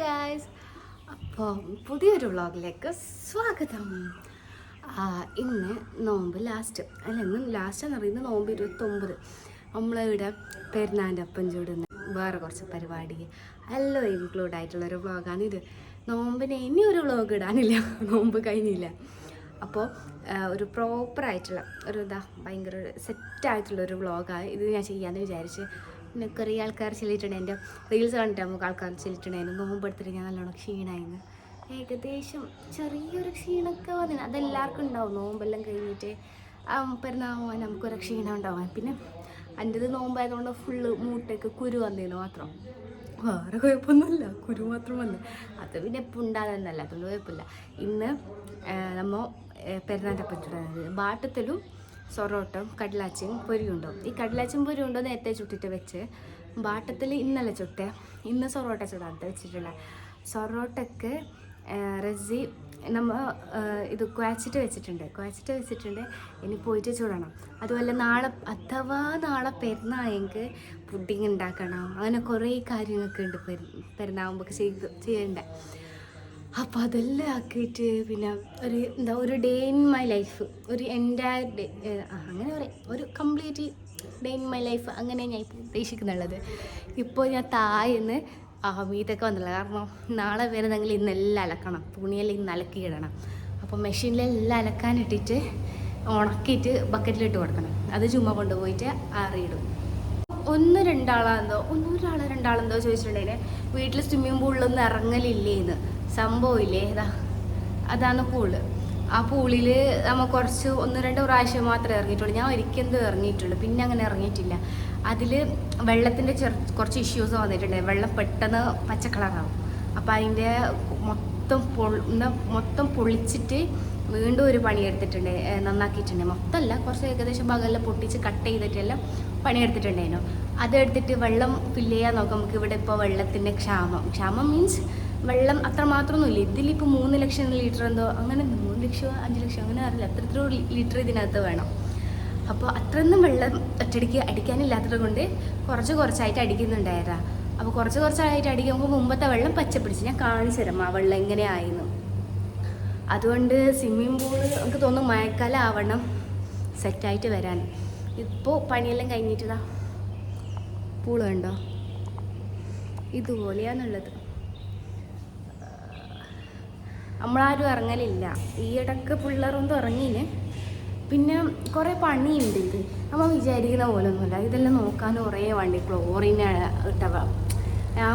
Guys, അപ്പോൾ പുതിയൊരു വ്ളോഗിലേക്ക് സ്വാഗതം. ഇന്ന് നോമ്പ് ലാസ്റ്റ് അല്ല, ഇന്ന് ലാസ്റ്റ് അറിയുന്നത് നോമ്പ് 29. നമ്മളിവിടെ പെരുന്നാൻ്റെ അപ്പം ചൂടുന്ന വേറെ കുറച്ച് പരിപാടി എല്ലാം ഇൻക്ലൂഡ് ആയിട്ടുള്ളൊരു വ്ളോഗാണ് ഇത്. നോമ്പിന് ഇനിയൊരു വ്ളോഗ് ഇടാനില്ല, നോമ്പ് കഴിഞ്ഞില്ല. അപ്പോൾ ഒരു പ്രോപ്പറായിട്ടുള്ള ഒരു ഭയങ്കര സെറ്റായിട്ടുള്ളൊരു വ്ളോഗാണ് ഇത്. ഞാൻ ചെയ്യാമെന്ന് വിചാരിച്ച്. പിന്നെ കുറേ ആൾക്കാർ ചെല്ലിട്ടുണ്ട്, എൻ്റെ റീൽസ് കണ്ടിട്ട് നമുക്ക് ആൾക്കാർ ചെല്ലിട്ടുണ്ടായിരുന്നു. നോമ്പെടുത്തിട്ട് ഞാൻ നല്ലോണം ക്ഷീണമായിരുന്നു. ഏകദേശം ചെറിയൊരു ക്ഷീണമൊക്കെ വന്നിന്. അതെല്ലാവർക്കും ഉണ്ടാവും നോമ്പെല്ലാം കഴിഞ്ഞിട്ട് പെരുന്നാൾ നമുക്കൊരു ക്ഷീണം ഉണ്ടാവാൻ. പിന്നെ എൻ്റെത് നോമ്പായതുകൊണ്ട് ഫുള്ള് മൂട്ടയ്ക്ക് കുരു വന്നതിന് മാത്രം, വേറെ കുഴപ്പമൊന്നുമില്ല, കുരു മാത്രം വന്നു. അത് പിന്നെ എപ്പോൾ ഉണ്ടാകുന്നതല്ല, അതുകൊണ്ട് കുഴപ്പമില്ല. ഇന്ന് നമ്മൾ പെരുന്നാൻ്റെ അപ്പം ചുടുന്നത് ബാട്ടത്തിലും സൊറോട്ടും കടലാച്ചും പൊരിയുണ്ടോ. ഈ കടലാച്ചും പൊരിയുണ്ടോ നേരത്തെ ചുട്ടിട്ട് വെച്ച്, ബാട്ടത്തിൽ ഇന്നലെ ചുട്ടേ, ഇന്ന് സൊറോട്ട ചുടാത്ത വെച്ചിട്ടുള്ള. സൊറോട്ടയ്ക്ക് റെസി നമ്മൾ ഇത് കുഴച്ചിട്ട് വെച്ചിട്ടുണ്ട്. ഇനി പോയിട്ട് ചൂടണം. അതുപോലെ നാളെ പെരുന്നാളെങ്കിൽ പുഡിങ് ഉണ്ടാക്കണം. അങ്ങനെ കുറേ കാര്യങ്ങളൊക്കെ ഉണ്ട് പെരുന്നാകുമ്പോൾ ചെയ്യണ്ടേ. അപ്പോൾ അതെല്ലാം ആക്കിയിട്ട് പിന്നെ ഒരു ഡേ ഇൻ മൈ ലൈഫ്, ഒരു എൻ്റയർ ഡേ, അങ്ങനെ പറയാം, ഒരു complete day in my life അങ്ങനെ ഞാൻ ഇപ്പോൾ ഉദ്ദേശിക്കുന്നുള്ളത്. ഇപ്പോൾ ഞാൻ താഴെന്ന് മീത്തൊക്കെ വന്നില്ല, കാരണം നാളെ വരുന്നെങ്കിൽ ഇന്നെല്ലാം അലക്കണം, തുണിയെല്ലാം ഇന്ന് അലക്കിയിടണം. അപ്പോൾ മെഷീനിലെല്ലാം അലക്കാനിട്ടിട്ട് ഉണക്കിയിട്ട് ബക്കറ്റിലിട്ട് കൊടുക്കണം. അത് ചുമ്മാ കൊണ്ടുപോയിട്ട് ആറിയിടും. ഒരാളെന്തോ ചോദിച്ചിട്ടുണ്ടെങ്കിൽ വീട്ടിൽ സ്വിമ്മിങ് പൂളിലൊന്നും ഇറങ്ങലില്ലേന്ന്. സംഭവമില്ലേ, അതാണ് പൂള്. ആ പൂളിൽ നമ്മൾ കുറച്ച് 1-2 പ്രാവശ്യം മാത്രമേ ഇറങ്ങിയിട്ടുള്ളൂ. ഞാൻ ഒരിക്കലും ഇറങ്ങിയിട്ടുള്ളൂ, പിന്നെ അങ്ങനെ ഇറങ്ങിയിട്ടില്ല. അതിൽ വെള്ളത്തിൻ്റെ കുറച്ച് ഇഷ്യൂസ് വന്നിട്ടുണ്ട്. വെള്ളം പെട്ടെന്ന് പച്ച കളറാവും. അപ്പോൾ അതിൻ്റെ മൊത്തം പൊളിച്ചിട്ട് വീണ്ടും ഒരു പണിയെടുത്തിട്ടുണ്ട്, നന്നാക്കിയിട്ടുണ്ട്. മൊത്തമല്ല, കുറച്ച് ഏകദേശം ഭാഗമെല്ലാം പൊട്ടിച്ച് കട്ട് ചെയ്തിട്ടെല്ലാം പണിയെടുത്തിട്ടുണ്ടായിരുന്നു. അതെടുത്തിട്ട് വെള്ളം ഫില്ല് ചെയ്യാൻ നോക്കാം. നമുക്ക് ഇവിടെ ഇപ്പോൾ വെള്ളത്തിൻ്റെ ക്ഷാമം മീൻസ് വെള്ളം അത്രമാത്രമൊന്നുമില്ല. ഇതിലിപ്പോൾ 3 ലക്ഷം ലിറ്റർ എന്തോ, അങ്ങനെ 3 ലക്ഷം 5 ലക്ഷം അങ്ങനെ അറിയില്ല, എത്ര ലിറ്റർ ഇതിനകത്ത് വേണം. അപ്പോൾ അത്രയൊന്നും വെള്ളം ഒറ്റയടിക്ക് അടിക്കാനില്ലാത്തത് കൊണ്ട് കുറച്ചായിട്ട് അടിക്കുന്നുണ്ടായിരുന്നു. അപ്പോൾ കുറച്ചായിട്ട് അടിക്കുമ്പോൾ മുമ്പത്തെ വെള്ളം പച്ച പിടിച്ച് ഞാൻ കാണിച്ചു തരാം ആ വെള്ളം എങ്ങനെയായിരുന്നു. അതുകൊണ്ട് സ്വിമ്മിങ് പൂള് നമുക്ക് തോന്നും മഴക്കാലം ആവണം സെറ്റായിട്ട് വരാൻ. ഇപ്പോൾ പണിയെല്ലാം കഴിഞ്ഞിട്ടതാ പൂള് കണ്ടോ, ഇതുപോലെയാണുള്ളത്. നമ്മളാരും ഇറങ്ങലില്ല. ഈ ഇടയ്ക്ക് പിള്ളേരൊന്നും ഇറങ്ങിന്. പിന്നെ കുറേ പണിയുണ്ട്. ഇത് നമ്മൾ വിചാരിക്കുന്ന പോലെ ഒന്നുമില്ല. ഇതെല്ലാം നോക്കാൻ കുറേ വണ്ടി ക്ലോറിൻ ഇട്ടവ.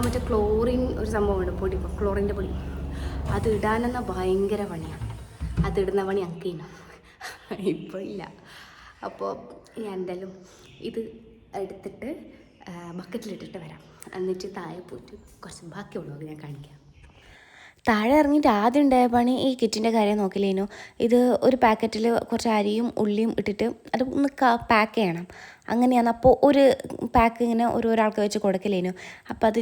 മറ്റേ ക്ലോറിൻ ഒരു സംഭവമുണ്ട്, പൊടി, ക്ലോറിൻ്റെ പൊടി. അത് ഇടാനെന്ന ഭയങ്കര പണിയാണ്. അതിടുന്ന പണി അങ്കീനം ഇപ്പോൾ ഇല്ല. അപ്പോൾ ഞാൻ എന്തായാലും ഇത് എടുത്തിട്ട് ബക്കറ്റിലിട്ടിട്ട് വരാം. എന്നിട്ട് താഴെ പോയിട്ട് കുറച്ച് ബാക്കിയുള്ളത് ഞാൻ കാണിക്കാം. താഴെ ഇറങ്ങിയിട്ട് ആദ്യം ഉണ്ടായ പണി ഈ കിറ്റിൻ്റെ കാര്യം നോക്കില്ലേനു. ഇത് ഒരു പാക്കറ്റിൽ കുറച്ച് അരിയും ഉള്ളിയും ഇട്ടിട്ട് അത് ഒന്ന് പാക്ക് ചെയ്യണം, അങ്ങനെയാണ്. അപ്പോൾ ഒരു പാക്ക് ഇങ്ങനെ ഒരാൾക്ക് വെച്ച് കൊടുക്കലേനു. അപ്പോൾ അത്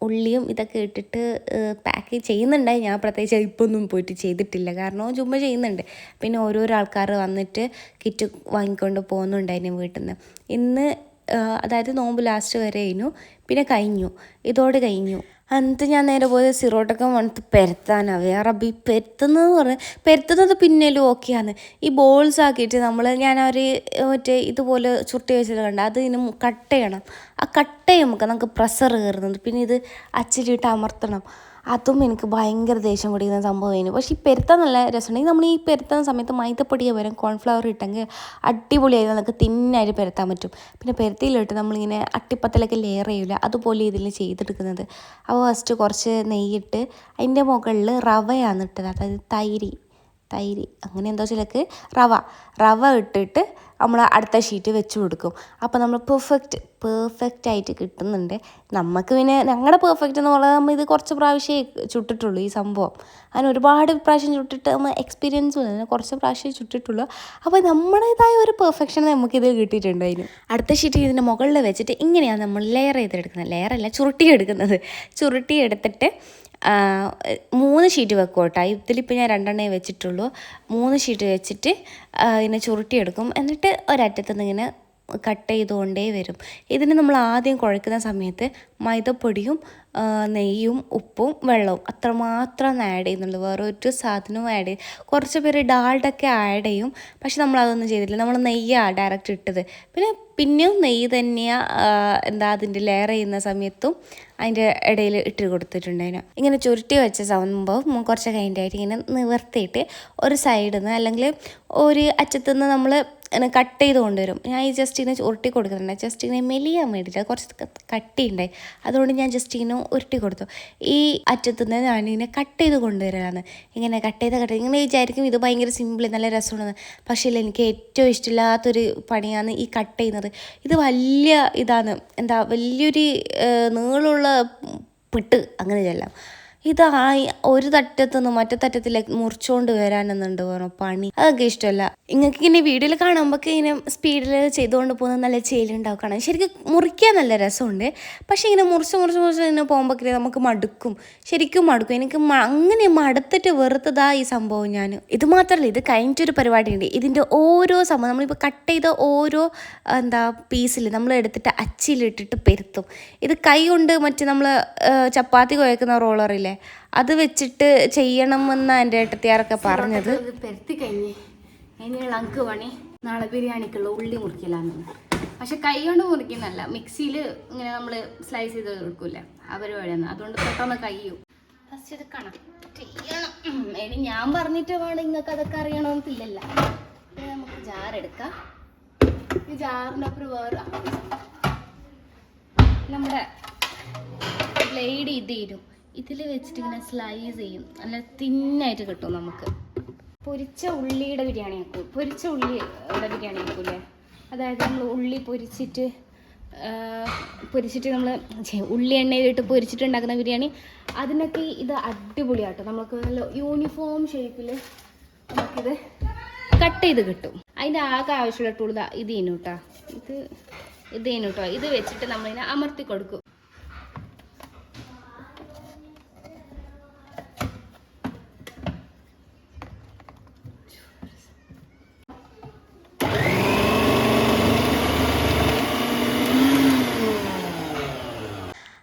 ഉള്ളിയും ഇതൊക്കെ ഇട്ടിട്ട് പാക്ക് ചെയ്യുന്നുണ്ടായി. ഞാൻ പ്രത്യേകിച്ച് ഇപ്പൊന്നും പോയിട്ട് ചെയ്തിട്ടില്ല, കാരണം ജുമ ചെയ്യുന്നുണ്ട്. പിന്നെ ഓരോരോ ആൾക്കാർ വന്നിട്ട് കിറ്റ് വാങ്ങിക്കൊണ്ട് പോകുന്നുണ്ടായിരുന്നു വീട്ടിൽ നിന്ന്. ഇന്ന് അതായത് നോമ്പ് ലാസ്റ്റ് വരെ കഴിഞ്ഞു, പിന്നെ ഇതോടെ കഴിഞ്ഞു. എന്നിട്ട് ഞാൻ നേരെ പോയത് സിറോട്ടൊക്കെ വന്നിട്ട് പെരത്താനാണ്. വേറെ പെരത്തുന്നത് പിന്നേലും ഓക്കെയാണ്. ഈ ബോൾസ് ആക്കിയിട്ട് ഞാൻ മറ്റേ ഇതുപോലെ ചുരുട്ടി വെച്ചിട്ട് കണ്ട അത് ഇതിന് കട്ട് ചെയ്യണം. ആ കട്ട് ചെയ്യുമ്പോൾ നമുക്ക് പ്രഷർ കയറുന്നുണ്ട്. പിന്നെ ഇത് അച്ചിലിട്ട് അമർത്തണം. അതും എനിക്ക് ഭയങ്കര ദേഷ്യം പിടിക്കുന്ന സംഭവമായിരുന്നു. പക്ഷേ ഈ പെരുത്താൻ നല്ല രസമുണ്ടെങ്കിൽ നമ്മൾ ഈ പെരുത്തുന്ന സമയത്ത് മൈദപ്പൊടിയെ വരും കോൺഫ്ലവർ ഇട്ടെങ്കിൽ അടിപൊളിയായി നമുക്ക് തിന്നായിട്ട് പെരുത്താൻ പറ്റും. പിന്നെ പെരുത്തിയിലിട്ട് നമ്മളിങ്ങനെ അട്ടിപ്പത്തലൊക്കെ ലെയർ ചെയ്യില്ല, അതുപോലെ ഇതിൽ ചെയ്തെടുക്കുന്നത്. അപ്പോൾ ഫസ്റ്റ് കുറച്ച് നെയ്യിട്ട് അതിൻ്റെ മുകളിൽ റവയാണ് ഇട്ടത്, അതായത് തൈര് അങ്ങനെ എന്തോ ചിലക്ക് റവ ഇട്ടിട്ട് നമ്മൾ അടുത്ത ഷീറ്റ് വെച്ച് കൊടുക്കും. അപ്പോൾ നമ്മൾ പെർഫെക്റ്റ് ആയിട്ട് കിട്ടുന്നുണ്ട്. നമുക്ക് പിന്നെ ഞങ്ങളുടെ പെർഫെക്റ്റ് എന്ന് പറയുന്നത് നമ്മൾ ഇത് കുറച്ച് പ്രാവശ്യമേ ചുട്ടിട്ടുള്ളൂ ഈ സംഭവം. അങ്ങനെ ഒരുപാട് പ്രാവശ്യം ചുട്ടിട്ട് നമ്മൾ എക്സ്പീരിയൻസും ഇല്ല, കുറച്ച് പ്രാവശ്യമേ ചുട്ടിട്ടുള്ളൂ. അപ്പോൾ നമ്മുടേതായ ഒരു പെർഫെക്ഷൻ നമുക്കിത് കിട്ടിയിട്ടുണ്ടായിരുന്നു. അടുത്ത ഷീറ്റ് ഇതിൻ്റെ മുകളിൽ വെച്ചിട്ട് ഇങ്ങനെയാണ് നമ്മൾ ലെയർ ചെയ്തെടുക്കുന്നത്. ലെയറല്ല, ചുരുട്ടിയെടുത്തിട്ട് 3 ഷീറ്റ് വെക്കും കേട്ടോ. ഇതിലിപ്പോൾ ഞാൻ 2 വെച്ചിട്ടുള്ളൂ. 3 ഷീറ്റ് വെച്ചിട്ട് ഇതിനെ ചുരുട്ടിയെടുക്കും. എന്നിട്ട് ഒരറ്റത്തുനിന്ന് ഇങ്ങനെ കട്ട് ചെയ്തുകൊണ്ടേ വരും. ഇതിന് നമ്മൾ ആദ്യം കുഴക്കുന്ന സമയത്ത് മൈദപ്പൊടിയും നെയ്യും ഉപ്പും വെള്ളവും അത്രമാത്രം ആഡ് ചെയ്യുന്നുള്ളൂ. വേറെ ഒരു സാധനവും ആഡ് ചെയ്യും. കുറച്ച് പേര് ഡാൾഡൊക്കെ ആഡ് ചെയ്യും, പക്ഷെ നമ്മളതൊന്നും ചെയ്തിട്ടില്ല. നമ്മൾ നെയ്യാണ് ഡയറക്റ്റ് ഇട്ടത്. പിന്നെയും നെയ്യ് തന്നെയാണ് അതിൻ്റെ ലെയർ ചെയ്യുന്ന സമയത്തും അതിൻ്റെ ഇടയിൽ ഇട്ട് കൊടുത്തിട്ടുണ്ടായിരുന്നു. ഇങ്ങനെ ചുരുട്ടി വെച്ച സംഭവം കുറച്ച് കഴിഞ്ഞിട്ടായിട്ട് ഇങ്ങനെ നിവർത്തിയിട്ട് ഒരു സൈഡിൽ നിന്ന് അല്ലെങ്കിൽ ഒരു അറ്റത്തുനിന്ന് നമ്മൾ കട്ട് ചെയ്ത് കൊണ്ടുവരും. ഞാൻ ഈ ജസ്റ്റ് ഇങ്ങനെ ഉരുട്ടി കൊടുക്കുന്നുണ്ട്. ജസ്റ്റ് ഇങ്ങനെ മെലിയാൻ വേണ്ടിയിട്ട് കുറച്ച് കട്ടിയുണ്ടായി, അതുകൊണ്ട് ഞാൻ ജസ്റ്റ് ഇങ്ങനെ ഉരുട്ടി കൊടുത്തു. ഈ അറ്റത്തുനിന്ന് ഞാനിങ്ങനെ കട്ട് ചെയ്ത് കൊണ്ടുവരാണ്. ഇങ്ങനെ കട്ട് ചെയ്ത് ഇങ്ങനെ വിചാരിക്കും ഇത് ഭയങ്കര സിമ്പിൾ നല്ല രസമാണ്. പക്ഷേ ഇല്ല, എനിക്ക് ഏറ്റവും ഇഷ്ടമില്ലാത്തൊരു പണിയാണ് ഈ കട്ട് ചെയ്യുന്നത്. ഇത് വലിയ ഇതാണ്, വലിയൊരു നീളമുള്ള പിട്ട് അങ്ങനെ ചെല്ലാം. ഇത് ഒരു തറ്റത്തുനിന്ന് മറ്റേ തറ്റത്തിലേക്ക് മുറിച്ചുകൊണ്ട് വരാനെന്നുണ്ട് പറഞ്ഞു പണി. അതൊക്കെ ഇഷ്ടമല്ല. നിങ്ങൾക്ക് ഇങ്ങനെ വീഡിയോയിൽ കാണുമ്പോൾ ഇങ്ങനെ സ്പീഡിൽ ചെയ്തുകൊണ്ട് പോകുന്നത് നല്ല ചേലുണ്ടാവും കാണാൻ. ശരിക്കും മുറിക്കാൻ നല്ല രസമുണ്ട്. പക്ഷേ ഇങ്ങനെ മുറിച്ച് ഇങ്ങനെ പോകുമ്പോൾ നമുക്ക് മടുക്കും, ശരിക്കും മടുക്കും. എനിക്ക് അങ്ങനെ മടുത്തിട്ട് വെറുത്തതാ ഈ സംഭവം ഞാൻ. ഇത് മാത്രമല്ല, ഇത് കഴിഞ്ഞിട്ടൊരു പരിപാടിയുണ്ട്. ഇതിൻ്റെ ഓരോ സംഭവം നമ്മളിപ്പോൾ കട്ട് ചെയ്ത ഓരോ പീസിൽ നമ്മൾ എടുത്തിട്ട് അച്ചിലിട്ടിട്ട് പെരുത്തും. ഇത് കൈ കൊണ്ട് നമ്മൾ ചപ്പാത്തി കുഴക്കുന്ന റോളറില്ലേ, അത് വെച്ചിട്ട് ചെയ്യണമെന്ന് എൻ്റെ ഏട്ടത്തിയാരൊക്കെ പറഞ്ഞത്. പെരുത്തി കഴിഞ്ഞ് അതിനുള്ള അങ്ക് പണി നാളെ ബിരിയാണിക്കുള്ള ഉള്ളി മുറിക്കലാന്ന്. പക്ഷെ കൈ കൊണ്ട് മുറിക്കുന്നല്ല, മിക്സിയിൽ ഇങ്ങനെ നമ്മൾ സ്ലൈസ് ചെയ്ത് കൊടുക്കൂലേ ആ പരിപാടിയാണ്. അതുകൊണ്ട് പെട്ടെന്ന് കഴിയും. ഫസ്റ്റ് ഇത് കണക്ട് ചെയ്യണം. ഇനി ഞാൻ പറഞ്ഞിട്ട് വേണം നിങ്ങൾക്ക് അതൊക്കെ അറിയണമെന്നില്ലല്ലോ. പിന്നെ നമുക്ക് ജാറെടുക്കാം. ഈ ജാറിൻ്റെ അപ്പുറം വേറെ നമ്മുടെ ബ്ലേഡ് ഇതേരും. ഇതിൽ വെച്ചിട്ട് ഇങ്ങനെ സ്ലൈസ് ചെയ്യും. നല്ല തിന്നായിട്ട് കിട്ടും നമുക്ക്. പൊരിച്ച ഉള്ളിയുടെ ബിരിയാണി ആക്കും. പൊരിച്ച ഉള്ളിയുടെ ബിരിയാണി ആക്കൂലേ, അതായത് നമ്മൾ ഉള്ളി പൊരിച്ചിട്ട് നമ്മൾ ഉള്ളി എണ്ണയിലിട്ട് പൊരിച്ചിട്ട് ഉണ്ടാക്കുന്ന ബിരിയാണി, അതിനൊക്കെ ഇത് അടിപൊളിയാട്ടോ. നമുക്ക് നല്ല യൂണിഫോം ഷേപ്പിൽ നമുക്കിത് കട്ട് ചെയ്ത് കിട്ടും. അതിൻ്റെ ആകെ ആവശ്യമുള്ള ടൂൾ ഇതേനു കേട്ടോ. ഇത് വെച്ചിട്ട് നമ്മളിതിനെ അമർത്തി കൊടുക്കും.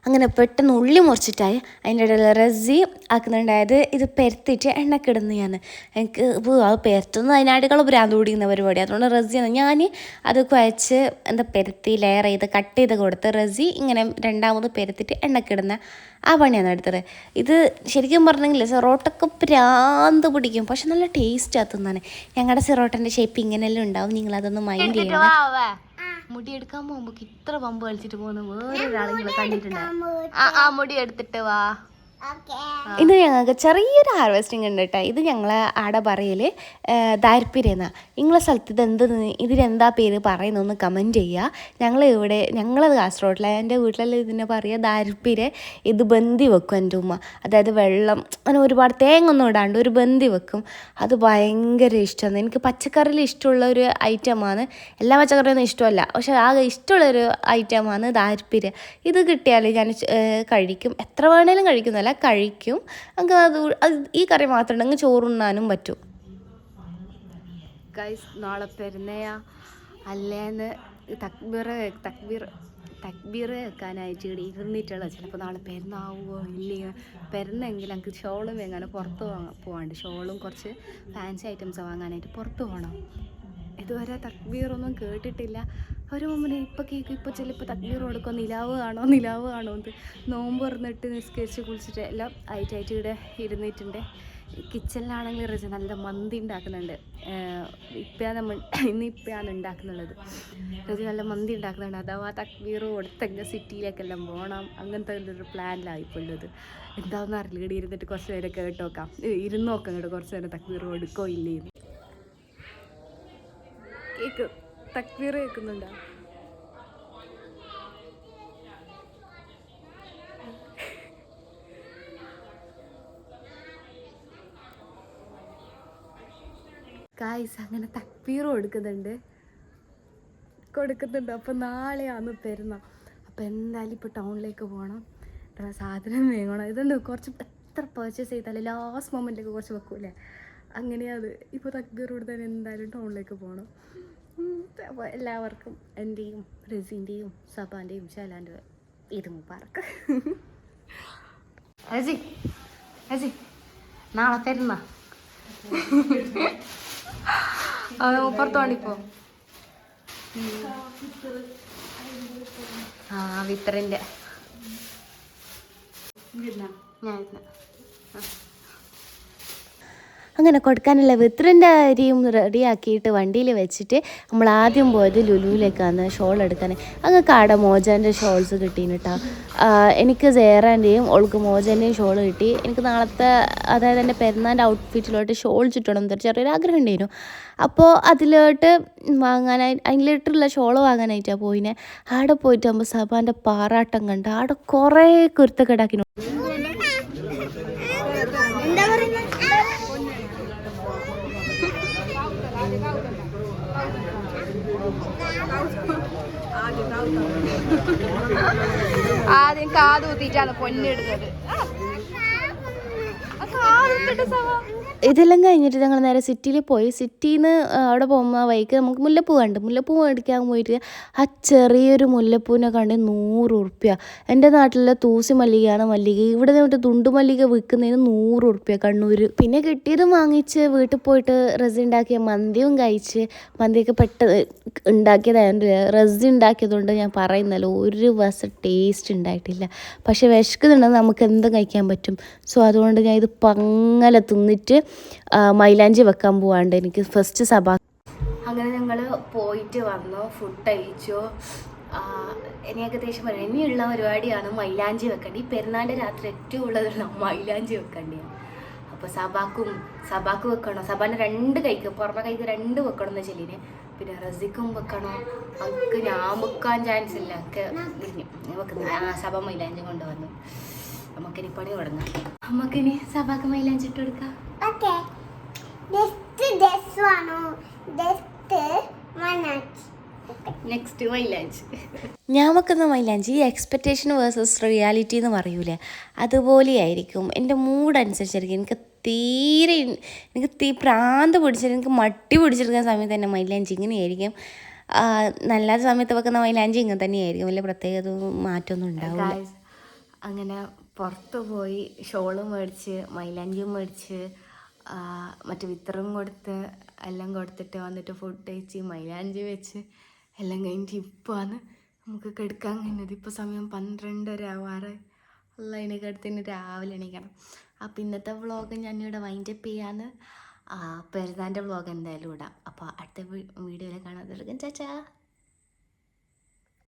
അങ്ങനെ പെട്ടെന്ന് ഉള്ളി മുറിച്ചിട്ടായി അതിൻ്റെ ഇടയിൽ റസി ആക്കുന്നുണ്ടായത്. ഇത് പെരത്തിയിട്ട് എണ്ണക്കിടുന്നു. എനിക്ക് അത് പെരത്തുന്നത് അതിനായിട്ടുള്ള ഭ്രാന്ത് പിടിക്കുന്ന പരിപാടി. അതുകൊണ്ട് റസിയാണ് ഞാൻ അത് കുഴച്ച് പെരത്തി ലെയർ ചെയ്ത് കട്ട് ചെയ്ത് കൊടുത്ത് റസി ഇങ്ങനെ രണ്ടാമത് പെരത്തിയിട്ട് എണ്ണക്കിടുന്ന ആ പണിയാണ് എടുത്തത്. ഇത് ശരിക്കും പറഞ്ഞെങ്കിൽ സിറോട്ടൊക്കെ ഭ്രാന്ത് പിടിക്കും, പക്ഷെ നല്ല ടേസ്റ്റ് ആത്തുന്നതാണ്. ഞങ്ങളുടെ സിറോട്ടൻ്റെ ഷേപ്പ് ഇങ്ങനെയെല്ലാം ഉണ്ടാവും. നിങ്ങളതൊന്ന് മൈൻഡ് ചെയ്യണം. മുടി എടുക്കാൻ പോകുമ്പോ ഇത്ര പമ്പ് കളിച്ചിട്ട് പോകുന്ന വേറൊരാളെ കണ്ടിട്ടുണ്ട്. മുടി എടുത്തിട്ട് വാ. ഇത് ഞങ്ങൾക്ക് ചെറിയൊരു ഹാർവെസ്റ്റിംഗ് ഉണ്ട് കേട്ടോ. ഇത് ഞങ്ങളെ ആടെ പറയൽ ദാരിപ്പിരെന്നാ. നിങ്ങളെ സ്ഥലത്ത് ഇതിനെന്താ പേര് പറയുന്നൊന്ന് കമൻറ്റ് ചെയ്യുക. ഞങ്ങളത് കാസർഗോഡിലെ എൻ്റെ വീട്ടിലെല്ലാം ഇതിനെ പറയുക ദാരിപ്പിരെ. ഇത് ബന്തി വെക്കും എൻ്റെ ഉമ്മ. അതായത് വെള്ളം അങ്ങനെ ഒരുപാട് തേങ്ങ ഒന്നും ഇടാണ്ട് ഒരു ബന്തി വെക്കും. അത് ഭയങ്കര ഇഷ്ടമാണ്. എനിക്ക് പച്ചക്കറിയിൽ ഇഷ്ടമുള്ള ഒരു ഐറ്റമാണ്. എല്ലാ പച്ചക്കറിയൊന്നും ഇഷ്ടമല്ല, പക്ഷെ ആകെ ഇഷ്ടമുള്ളൊരു ഐറ്റമാണ് ദാരിപ്പിര. ഇത് കിട്ടിയാൽ ഞാൻ കഴിക്കും. എത്ര വേണേലും കഴിക്കുന്നതല്ല, കഴിക്കും. നമുക്ക് അത് ഈ കറി മാത്രം ഉണ്ടെങ്കിൽ ചോറുണ്ണാനും പറ്റും. ഗൈസ്, നാളെ പെരുന്നയാ അല്ലേന്ന് തക്ബീർ വെക്കാനായിട്ട് ഇവിടെ ഇരുന്നിട്ടുള്ള. ചിലപ്പോൾ നാളെ പെരുന്നാവുമോ ഇല്ലെങ്കിൽ പെരുന്നെങ്കിൽ എനിക്ക് ഷോളും വാങ്ങാൻ പുറത്ത് പോകാണ്ട്. ഷോളും കുറച്ച് ഫാൻസി ഐറ്റംസ് വാങ്ങാനായിട്ട് പുറത്ത് പോകണം. ഇതുവരെ തക്ബീറൊന്നും കേട്ടിട്ടില്ല. ഒരു മുമ്പ് ഇപ്പോൾ കേൾക്കും. ഇപ്പോൾ ചിലപ്പോൾ തക്ബീർ കൊടുക്കും, നിലാവ് കാണോ എന്ന് നോമ്പ് തുറന്നിട്ട് നിസ്കരിച്ച് കുളിച്ചിട്ട് എല്ലാം ആയിട്ട് ഇവിടെ ഇരുന്നിട്ടുണ്ട്. കിച്ചണിലാണെങ്കിൽ റജ നല്ല മന്തി ഉണ്ടാക്കുന്നുണ്ട്. ഇന്നിപ്പോഴാണ് ഉണ്ടാക്കുന്നുള്ളത്. റജ നല്ല മന്തി ഉണ്ടാക്കുന്നുണ്ട്. അഥവാ തക്ബീർ കൊടുത്തെങ്കിൽ സിറ്റിയിലേക്കെല്ലാം പോകണം. അങ്ങനത്തെ ഒരു പ്ലാനിലായിപ്പോൾ ഉള്ളത്. എന്താണെന്ന് അറിയില്ല. ഇവിടെ ഇരുന്നിട്ട് കുറച്ച് നേരം കേട്ട് നോക്കാം. ഇരുന്ന് നോക്കാം കേട്ടോ കുറച്ച് നേരം തക്ബീർ കൊടുക്കോ ഇല്ലേ. തക്ബീർ കേൾക്കുന്നുണ്ടോ? ഗായ്സ്, അങ്ങനെ തക്ബീർ കൊടുക്കുന്നുണ്ട്. അപ്പോൾ നാളെയാണ് പെരുന്നാൾ. അപ്പോൾ എന്തായാലും ഇപ്പോൾ ടൗണിലേക്ക് പോകണം, സാധനം വാങ്ങണം. ഇതുണ്ട് കുറച്ച് എത്ര പർച്ചേസ് ചെയ്താലും ലാസ്റ്റ് മൊമെൻറ്റിലേക്ക് കുറച്ച് വെക്കൂലേ, അങ്ങനെയാണ്. ഇപ്പോൾ തക്ബീർ കൊടുത്താൽ എന്തായാലും ടൗണിലേക്ക് പോകണം. അപ്പോൾ എല്ലാവർക്കും എൻ്റെയും റസീൻ്റെയും സബാൻ്റെയും ശാലാൻ്റെ ഈദ് മുബാറക്ക്. അജി അജി നാളെ തരുന്ന പുറത്തോണ്ടിപ്പോ വിത്തറിൻ്റെ ഞാൻ അങ്ങനെ കൊടുക്കാനുള്ള വിത്രൻ്റെ അരിയും റെഡിയാക്കിയിട്ട് വണ്ടിയിൽ വെച്ചിട്ട് നമ്മൾ ആദ്യം പോയത് ലുലുവിലേക്കാണ് ഷോൾ എടുക്കാൻ. അങ്ങക്ക് ആടെ മോജാൻ്റെ ഷോൾസ് കിട്ടീന് കേട്ടോ. എനിക്ക് സേറാൻ്റെയും ഓൾക്ക് മോജാൻ്റെയും ഷോൾ കിട്ടി. എനിക്ക് നാളത്തെ അതായത് എൻ്റെ പെരുന്നാൻ്റെ ഔട്ട്ഫിറ്റിലോട്ട് ഷോൾ ചുറ്റണം എന്നൊരു ചെറിയൊരു ആഗ്രഹം ഉണ്ടായിരുന്നു. അപ്പോൾ അതിലോട്ട് അതിലിട്ടുള്ള ഷോൾ വാങ്ങാനായിട്ടാണ് പോയിനെ. ആടെ പോയിട്ടാകുമ്പോൾ സബാൻ്റെ പാറാട്ടം കണ്ട് ആടെ കുറേ കുരുത്തക്കെടാക്കി. ആദ്യം കാതുകുത്തിട്ടാണ് പൊന്നിടുന്നത്. ഇതെല്ലാം കഴിഞ്ഞിട്ട് ഞങ്ങൾ നേരെ സിറ്റിയിൽ പോയി. സിറ്റിയിൽ നിന്ന് അവിടെ പോകുമ്പോൾ വൈക്ക് നമുക്ക് മുല്ലപ്പൂ കണ്ട്. മുല്ലപ്പൂ മേടിക്കാൻ പോയിട്ട് ആ ചെറിയൊരു മുല്ലപ്പൂവിനെ കണ്ട് 100 ഉറുപ്പ്യ. എൻ്റെ നാട്ടിലെ തൂസി മല്ലികയാണ് മല്ലിക. ഇവിടെ നിന്നിട്ട് തുണ്ടുമല്ലിക വിൽക്കുന്നതിന് 100 ഉറുപ്പ്യ കണ്ണൂർ. പിന്നെ കിട്ടിയതും വാങ്ങിച്ച് വീട്ടിൽ പോയിട്ട് റസ് ഉണ്ടാക്കിയ മന്തിയും കഴിച്ച്. മന്തിയൊക്കെ പെട്ടെന്ന് ഉണ്ടാക്കിയതായത് റസ് ഉണ്ടാക്കിയതുകൊണ്ട് ഞാൻ പറയുന്നല്ലോ ഒരു വശം ടേസ്റ്റ് ഉണ്ടായിട്ടില്ല. പക്ഷേ വിശക്കുന്നുണ്ടെങ്കിൽ നമുക്ക് എന്തും കഴിക്കാൻ പറ്റും. സോ അതുകൊണ്ട് ഞാൻ ഇത് പങ്ങല തിന്നിട്ട് മൈലാഞ്ചി വെക്കാൻ പോവാണ്ട് എനിക്ക് ഫസ്റ്റ് സഭ. അങ്ങനെ ഞങ്ങൾ പോയിട്ട് വന്നു, ഫുഡ് കഴിച്ചു. ഇനി ഏകദേശം പറയാം ഇനിയുള്ള പരിപാടിയാണ് മൈലാഞ്ചി വെക്കേണ്ടി. ഈ പെരുന്നാളിൻ്റെ രാത്രി ഏറ്റവും ഉള്ളതാണ് മൈലാഞ്ചി വെക്കേണ്ടിയാണ്. അപ്പോൾ സബാക്ക് വെക്കണോ, സബാൻ്റെ 2 കൈക്ക് പുറമെ കൈക്ക് 2 വെക്കണം എന്ന് ചെല്ലിനെ. പിന്നെ റസിക്കും വെക്കണോ, നമുക്ക് ഞാൻ വെക്കാൻ ചാൻസ് ഇല്ല, എനിക്ക് ഞാൻ വെക്കുന്നില്ല. സബ മൈലാഞ്ചി കൊണ്ടുവന്നു. നമുക്കിനി പണി തുടങ്ങാം. നമുക്കിനി സബാക്ക് മൈലാഞ്ചി ഇട്ട് കൊടുക്കാം. നെക്സ്റ്റ് മൈലാഞ്ചി. ഞാൻ വെക്കുന്ന മൈലാഞ്ചി എക്സ്പെക്റ്റേഷൻ വേഴ്സസ് റിയാലിറ്റി എന്ന് പറയൂലേ, അതുപോലെയായിരിക്കും. എൻ്റെ മൂഡ് അനുസരിച്ചായിരിക്കും. എനിക്ക് പ്രാന്ത് പിടിച്ചിട്ട് എനിക്ക് മട്ടി പിടിച്ചെടുക്കുന്ന സമയത്ത് തന്നെ മൈലാഞ്ചി ഇങ്ങനെയായിരിക്കും. നല്ല സമയത്ത് വെക്കുന്ന മൈലാഞ്ചി ഇങ്ങനെ തന്നെയായിരിക്കും. വലിയ പ്രത്യേകത മാറ്റമൊന്നും ഉണ്ടാവില്ല. അങ്ങനെ പുറത്ത് പോയി ഷോളും മേടിച്ച് മൈലാഞ്ചിയും മേടിച്ച് മറ്റു വിത്തറും കൊടുത്ത് എല്ലാം കൊടുത്തിട്ട് വന്നിട്ട് ഫുഡ് കഴിച്ച് മൈലാഞ്ചി വെച്ച് എല്ലാം കഴിഞ്ഞിട്ട് ഇപ്പോഴാണ് നമുക്ക് കിടക്കാൻ കഴിഞ്ഞത്. ഇപ്പോൾ സമയം 12:30 ആവാറായി. അല്ല എനിക്ക് അടുത്തിന് രാവിലെ എണീക്കണം. അപ്പോൾ ഇന്നത്തെ വ്ളോഗ് ഞാനിവിടെ വൈൻഡപ്പ് ചെയ്യാന്ന്. പെരുന്നാളിൻ്റെ വ്ളോഗ് എന്തായാലും ഇടാം. അപ്പോൾ അടുത്ത വീഡിയോയിൽ കാണാതെ ചാച്ചാ.